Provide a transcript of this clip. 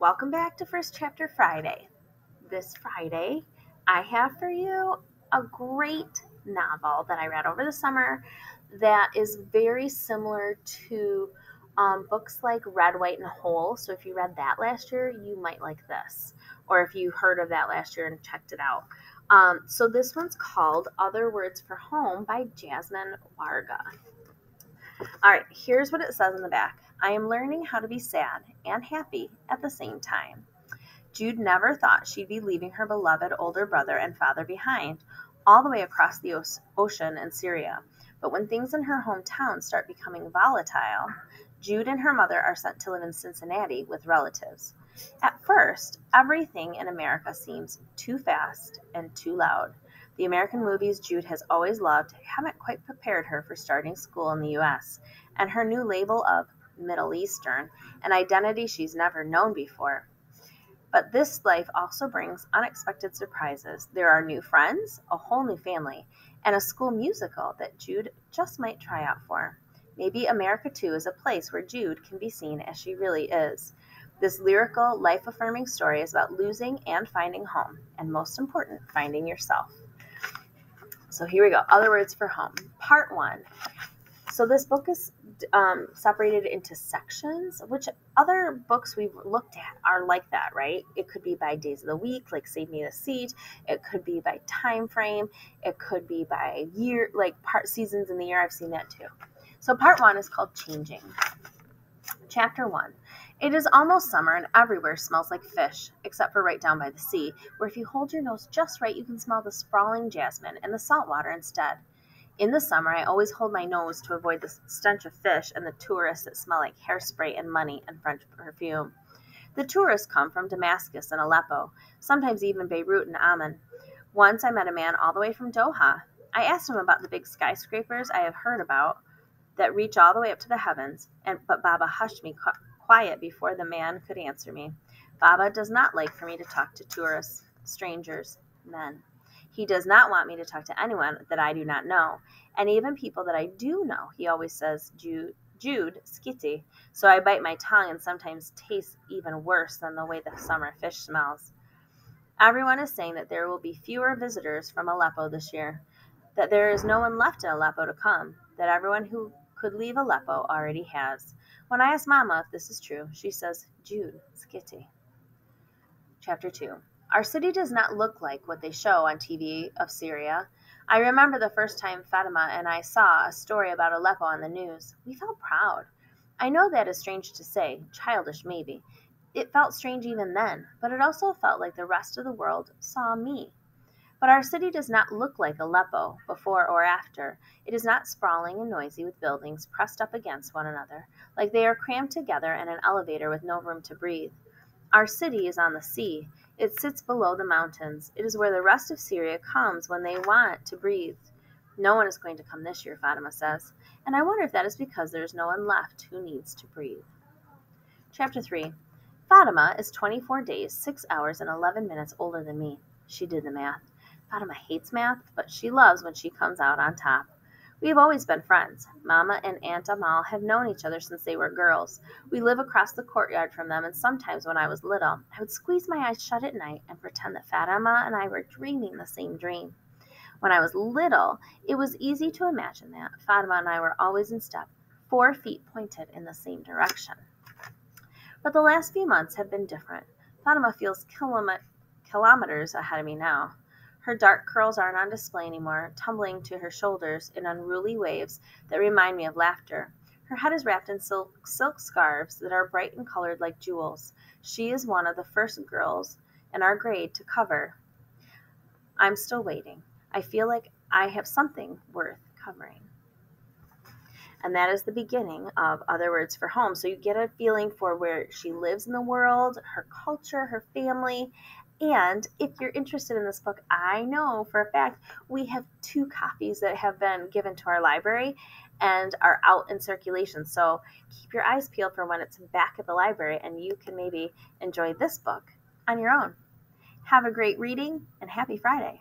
Welcome back to First Chapter Friday. This Friday, I have for you a great novel that I read over the summer that is very similar to books like Red, White, and Whole. So if you read that last year, you might like this. Or if you heard of that last year and checked it out. So this one's called Other Words for Home by Jasmine Warga. All right, here's what it says in the back. I am learning how to be sad and happy at the same time. Jude never thought she'd be leaving her beloved older brother and father behind, all the way across the ocean in Syria. But when things in her hometown start becoming volatile, Jude and her mother are sent to live in Cincinnati with relatives. At first, everything in America seems too fast and too loud. The American movies Jude has always loved haven't quite prepared her for starting school in the U.S., and her new label of Middle Eastern, an identity she's never known before. But this life also brings unexpected surprises. There are new friends, a whole new family, and a school musical that Jude just might try out for. Maybe America, too, is a place where Jude can be seen as she really is. This lyrical, life-affirming story is about losing and finding home, and most important, finding yourself. So here we go. Other Words for Home. Part 1. So this book is separated into sections, which other books we've looked at are like that, right? It could be by days of the week, like Save Me the Seat. It could be by time frame. It could be by year, like seasons in the year. I've seen that too. So part 1 is called Changing. Chapter 1. It is almost summer and everywhere smells like fish, except for right down by the sea, where if you hold your nose just right, you can smell the sprawling jasmine and the salt water instead. In the summer, I always hold my nose to avoid the stench of fish and the tourists that smell like hairspray and money and French perfume. The tourists come from Damascus and Aleppo, sometimes even Beirut and Amman. Once I met a man all the way from Doha. I asked him about the big skyscrapers I have heard about that reach all the way up to the heavens, but Baba hushed me quiet before the man could answer me. Baba does not like for me to talk to tourists, strangers, men. He does not want me to talk to anyone that I do not know, and even people that I do know. He always says, Jude, skitty, so I bite my tongue and sometimes taste even worse than the way the summer fish smells. Everyone is saying that there will be fewer visitors from Aleppo this year, that there is no one left in Aleppo to come, that everyone who could leave Aleppo already has. When I ask Mama if this is true, she says, Jude, skitty. Chapter 2. Our city does not look like what they show on TV of Syria. I remember the first time Fatima and I saw a story about Aleppo on the news. We felt proud. I know that is strange to say, childish maybe. It felt strange even then, but it also felt like the rest of the world saw me. But our city does not look like Aleppo, before or after. It is not sprawling and noisy with buildings pressed up against one another, like they are crammed together in an elevator with no room to breathe. Our city is on the sea. It sits below the mountains. It is where the rest of Syria comes when they want to breathe. No one is going to come this year, Fatima says, and I wonder if that is because there is no one left who needs to breathe. Chapter 3. Fatima is 24 days, 6 hours, and 11 minutes older than me. She did the math. Fatima hates math, but she loves when she comes out on top. We have always been friends. Mama and Aunt Amal have known each other since they were girls. We live across the courtyard from them, and sometimes when I was little, I would squeeze my eyes shut at night and pretend that Fatima and I were dreaming the same dream. When I was little, it was easy to imagine that Fatima and I were always in step, 4 feet pointed in the same direction. But the last few months have been different. Fatima feels kilometers ahead of me now. Her dark curls aren't on display anymore, tumbling to her shoulders in unruly waves that remind me of laughter. Her head is wrapped in silk scarves that are bright and colored like jewels. She is one of the first girls in our grade to cover. I'm still waiting. I feel like I have something worth covering. And that is the beginning of Other Words for Home. So you get a feeling for where she lives in the world, her culture, her family. And if you're interested in this book, I know for a fact we have 2 copies that have been given to our library and are out in circulation. So keep your eyes peeled for when it's back at the library and you can maybe enjoy this book on your own. Have a great reading and happy Friday.